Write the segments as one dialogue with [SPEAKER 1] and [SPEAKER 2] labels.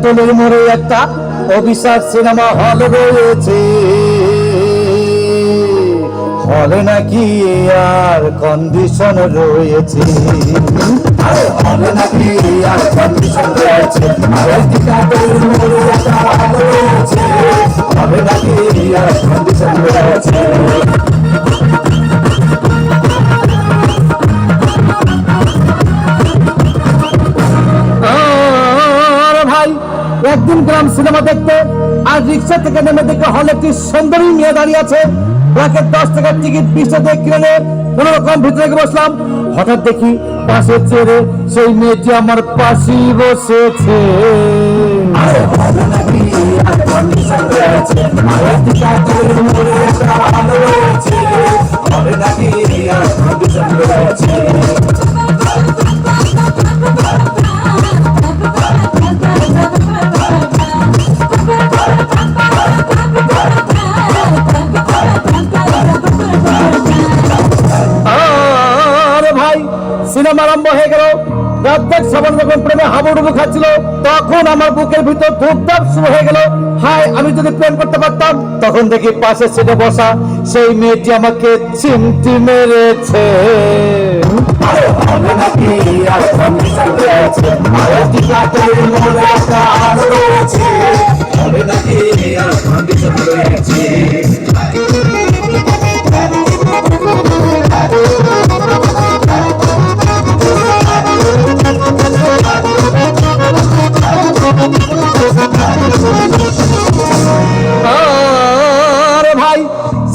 [SPEAKER 1] টিকাতলির মোড়ে একটা অভিশাপ সিনেমা হল রয়েছে, হলে নাকি আর কন্ডিশন রয়েছে, হলে নাকি আর কন্ডিশন রয়েছে, টিকাতলির মোড়ে একটা হল রয়েছে, হলে নাকি আর কন্ডিশন রয়েছে। একদিন গ্রাম সিনেমা দেখতে আর রিক্সা থেকে নেমে দেখে হলে একটি সুন্দরী মেয়ে দাঁড়িয়ে আছে। ব্র্যাকেট 10 টাকার টিকিট 20 টাকা কিনে কোন রকম ভিতরে বসলাম। হঠাৎ দেখি পাশে চেয়ারে সেই মেয়েটি আমার পাশেই বসেছে। সিনেমা আরম্ভ হয়ে গেল। রাজ্জাক সাবান যখন প্রেমে হাবুডুবু খাচ্ছিল, তখন আমার বুকের ভিতর ধূপধাপ শুরু হয়ে গেল। হাই, আমি যদি প্রেম করতে পারতাম। তখন দেখি পাশে সিটে বসা সেই মেয়েটি আমাকে চিমটি মেরেছে।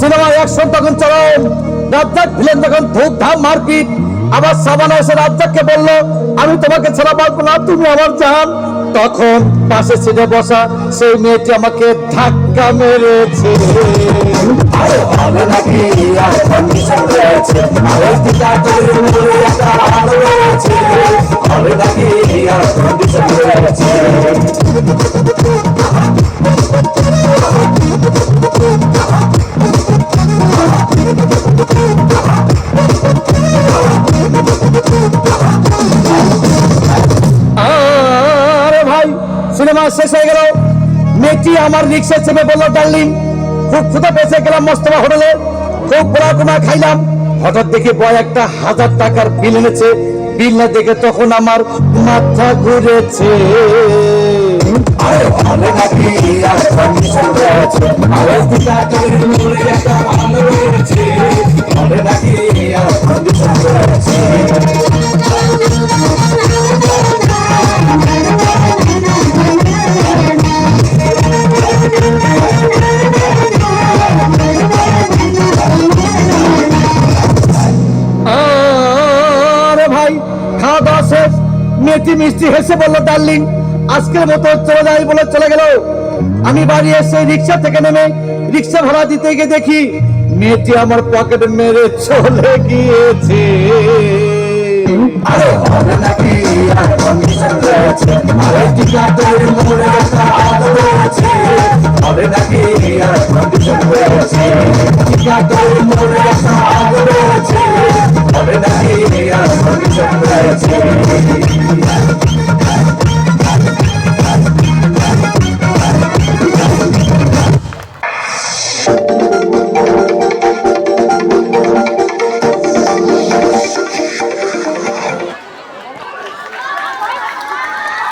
[SPEAKER 1] সিনেমা অ্যাকশন তখন চলেন। রাজ্জাক ভিলেন তখন ধূপধাপ মারপিট। আবার সাবানা এসে রাজ্জাককে বলল, আমি তোমাকে ছাড়া বাঁচবো না, তুমি আমার জান। তখন পাশে সিটে বসা সেই মেয়েটি আমাকে ধাক্কা মেরেছে। সিনেমা শেষ হয়ে গেল। মেয়েটি আমার রিক্সা চেপে বললো, ডার্লিং খুব ক্ষুধা পেয়েছে, গেলাম মোস্তফা হোটেলে, খুব পোড়া খাইলাম। হঠাৎ দেখে বয় একটা 1000 টাকার বিল এনেছে। বিল না দেখে তখন আমার মাথা ঘুরেছে। মেয়েটি মিষ্টি হেসে বললো, ডার্লিং আজকের মতো চলে যাই বলে চলে গেল। আমি বাড়ি এসে রিক্সা থেকে নেমে রিক্সা ভাড়া দিতে গিয়ে দেখি মেয়েটি আমার পকেটে মেরে চলে গিয়েছে। আরে